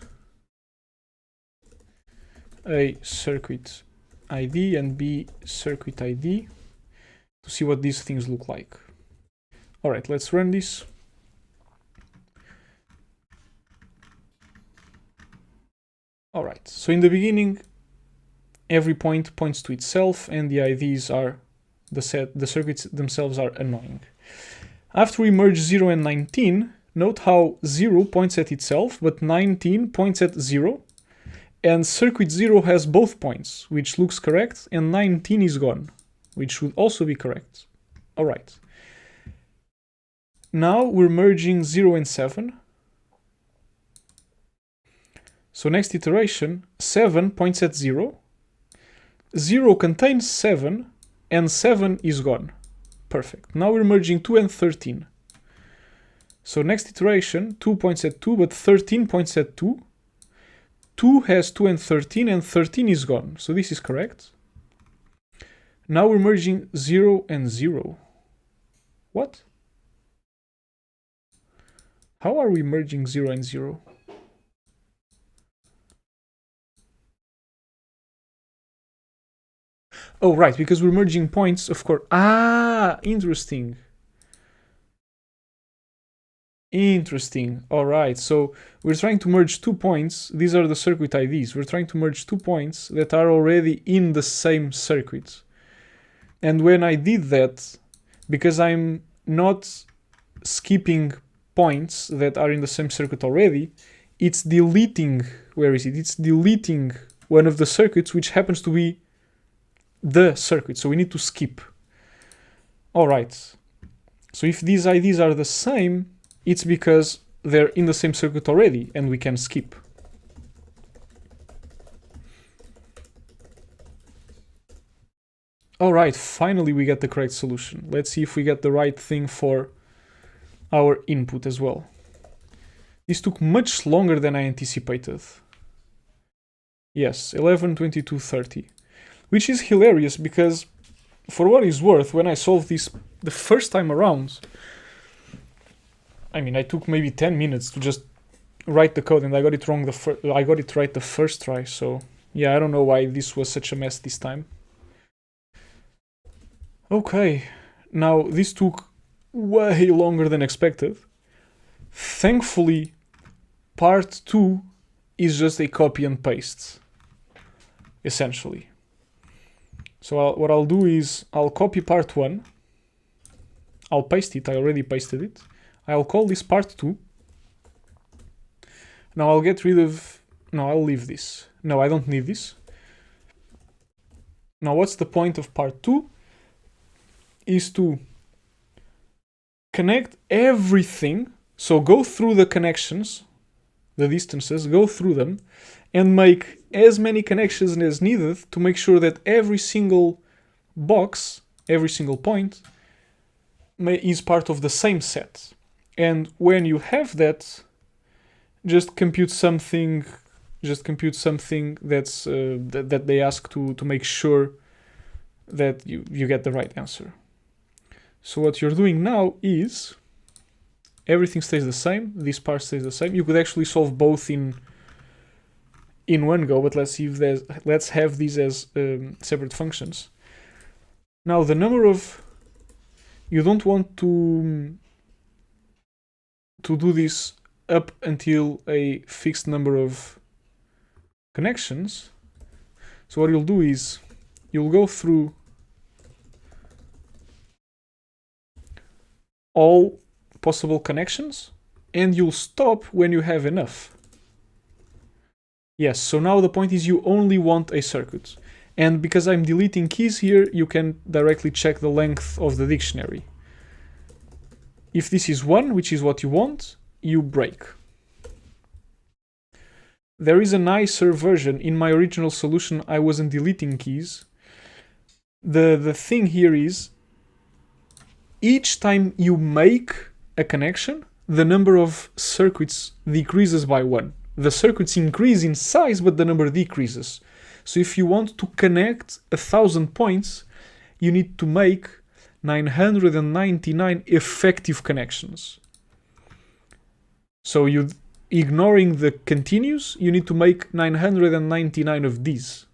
A circuit ID and B circuit ID to see what these things look like. All right, let's run this. All right, so in the beginning, every point points to itself and the IDs are the circuits themselves are annoying. After we merge 0 and 19, note how 0 points at itself, but 19 points at 0. And circuit 0 has both points, which looks correct, and 19 is gone, which should also be correct. All right. Now we're merging 0 and 7. So next iteration, 7 points at 0. 0 contains 7, and 7 is gone. Perfect. Now we're merging 2 and 13. So next iteration, 2 points at 2, but 13 points at 2. 2 has 2 and 13 is gone. So this is correct. Now we're merging 0 and 0. What? How are we merging 0 and 0? Oh, right, because we're merging points, of course. Ah, interesting. Interesting. All right, so we're trying to merge 2 points. These are the circuit IDs. We're trying to merge 2 points that are already in the same circuit. And when I did that, because I'm not skipping points that are in the same circuit already, it's deleting, where is it? It's deleting one of the circuits, which happens to be the circuit. So we need to skip. All right. So if these IDs are the same, it's because they're in the same circuit already and we can skip. All right, finally we get the correct solution. Let's see if we get the right thing for our input as well. This took much longer than I anticipated. Yes, 11, 22, 30. Which is hilarious because, for what it's worth, when I solved this the first time around, I mean, I took maybe 10 minutes to just write the code and I got it wrong I got it right the first try, so yeah, I don't know why this was such a mess this time. Okay, now this took way longer than expected. Thankfully, part 2 is just a copy and paste, essentially. So what I'll do is I'll copy part 1, I'll paste it, I already pasted it, I'll call this part 2. Now I'll get rid of... No, I'll leave this. No, I don't need this. Now what's the point of part 2? Is to connect everything. So go through the connections, the distances, go through them, and make as many connections as needed to make sure that every single box, every single point, is part of the same set. And when you have that, just compute something that's that they ask to make sure that you get the right answer. So what you're doing now is everything stays the same, this part stays the same. You could actually solve both in one go, but let's have these as separate functions. Now the number of... You don't want to do this up until a fixed number of connections. So what you'll do is you'll go through all possible connections and you'll stop when you have enough. Yes, so now the point is you only want a circuit. And because I'm deleting keys here, you can directly check the length of the dictionary. If this is 1, which is what you want, you break. There is a nicer version. In my original solution, I wasn't deleting keys. The thing here is, each time you make a connection, the number of circuits decreases by 1. The circuits increase in size, but the number decreases. So if you want to connect 1,000 points, you need to make 999 effective connections. So ignoring the continuous, you need to make 999 of these.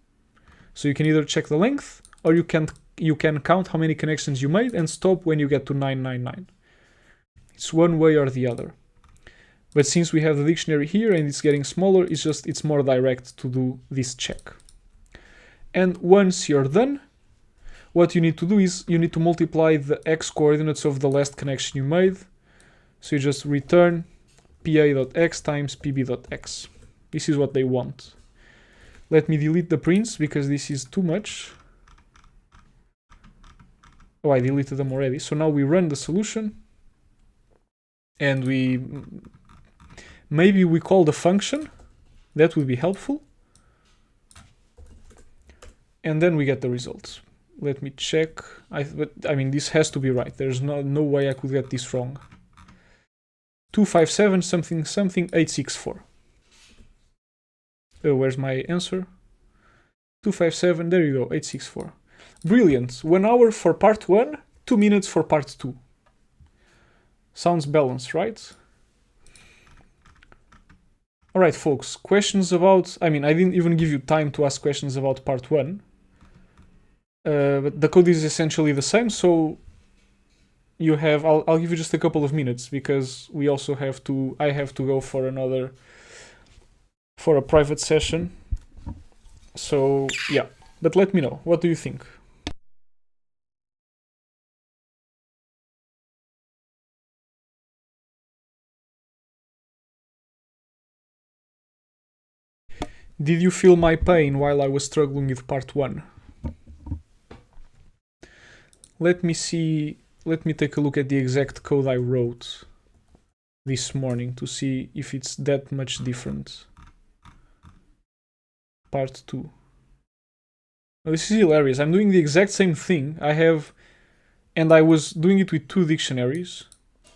So you can either check the length, or you can count how many connections you made and stop when you get to 999. It's one way or the other. But since we have the dictionary here and it's getting smaller, it's more direct to do this check. And once you're done, what you need to do is you need to multiply the x coordinates of the last connection you made. So you just return pa.x times pb.x. This is what they want. Let me delete the prints because this is too much. Oh, I deleted them already. So now we run the solution and maybe we call the function. That would be helpful. And then we get the results. Let me check. But I mean, this has to be right. There's no way I could get this wrong. 257 something something 864. Where's my answer? 257, there you go, 864. Brilliant. 1 hour for part 1, 2 minutes for part 2. Sounds balanced, right? Alright, folks, questions about... I mean, I didn't even give you time to ask questions about part 1. But the code is essentially the same, so you have... I'll give you just a couple of minutes, because we also have to... I have to go for another... for a private session. So, yeah. But let me know. What do you think? Did you feel my pain while I was struggling with part 1? Let me see, let me take a look at the exact code I wrote this morning to see if it's that much different. Part 2. Now, this is hilarious. I'm doing the exact same thing. And I was doing it with 2 dictionaries.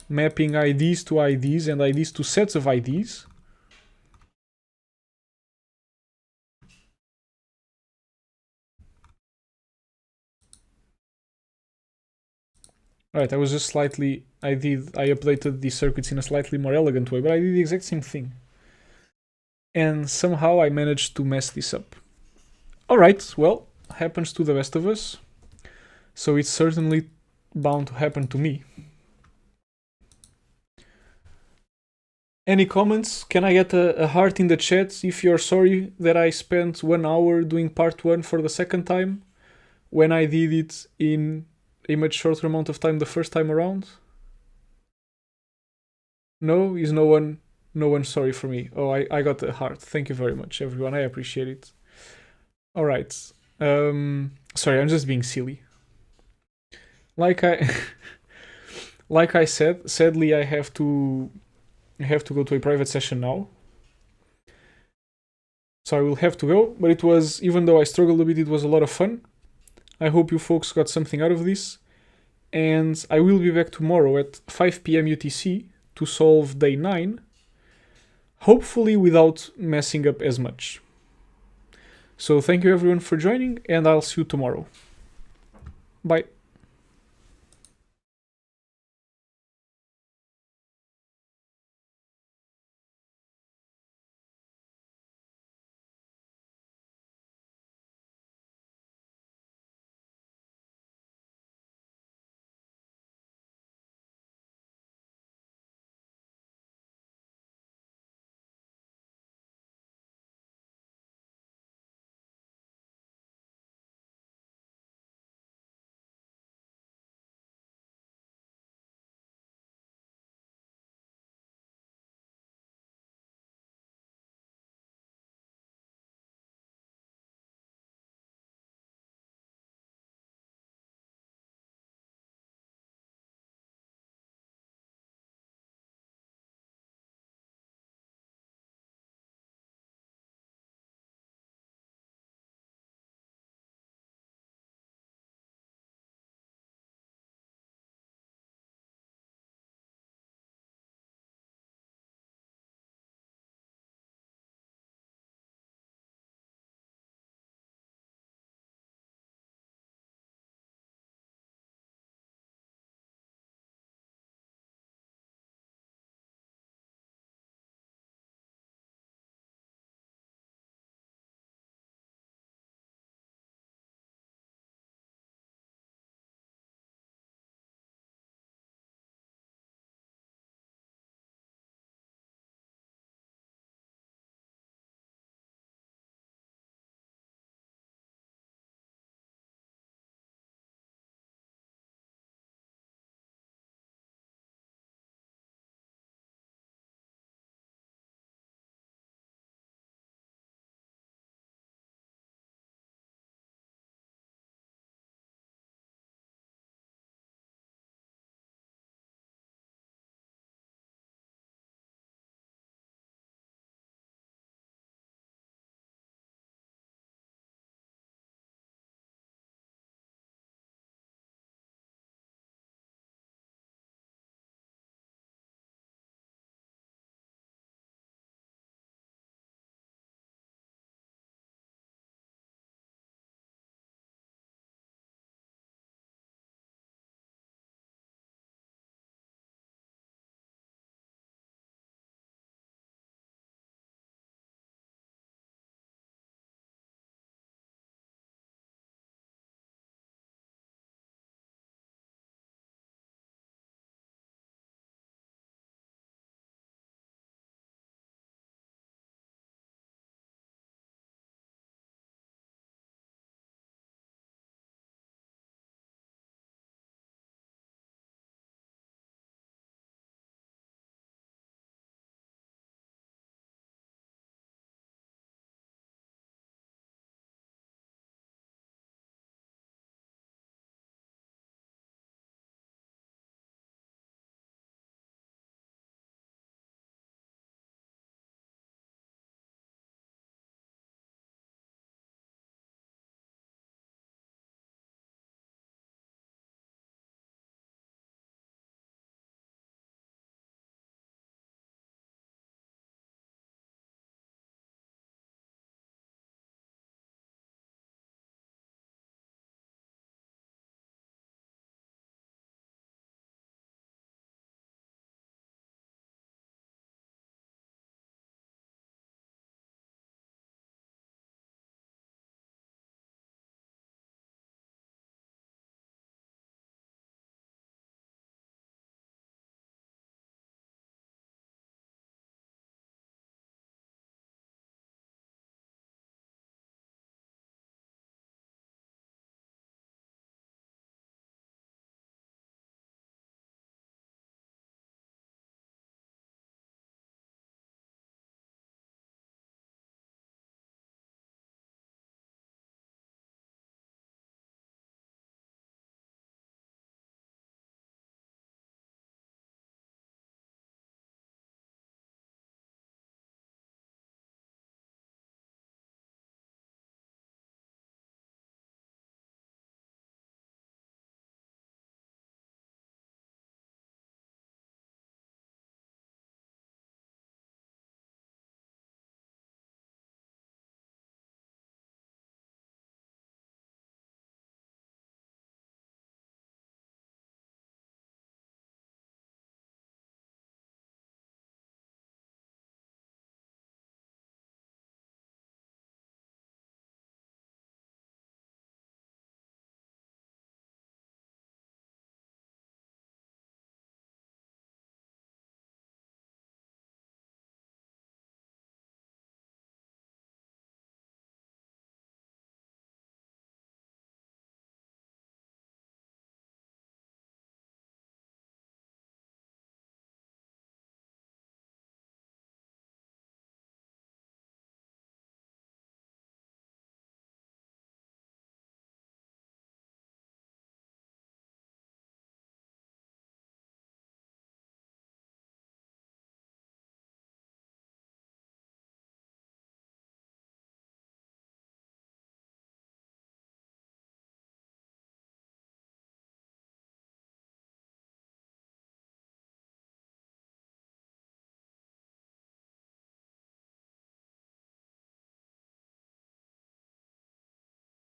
mapping IDs to IDs and IDs to sets of IDs. Alright, I was just slightly, I updated the circuits in a slightly more elegant way, but I did the exact same thing. And somehow I managed to mess this up. Alright, well, happens to the best of us. So it's certainly bound to happen to me. Any comments? Can I get a heart in the chat if you're sorry that I spent 1 hour doing part 1 for the second time when I did it in a much shorter amount of time the first time around? No? Is no one sorry for me? Oh, I got a heart. Thank you very much, everyone. I appreciate it. Alright. Sorry, I'm just being silly. Like I said, sadly I have to go to a private session now. So I will have to go, but it was, even though I struggled a bit, it was a lot of fun. I hope you folks got something out of this. And I will be back tomorrow at 5 PM UTC to solve day 9. Hopefully without messing up as much. So thank you everyone for joining, and I'll see you tomorrow. Bye.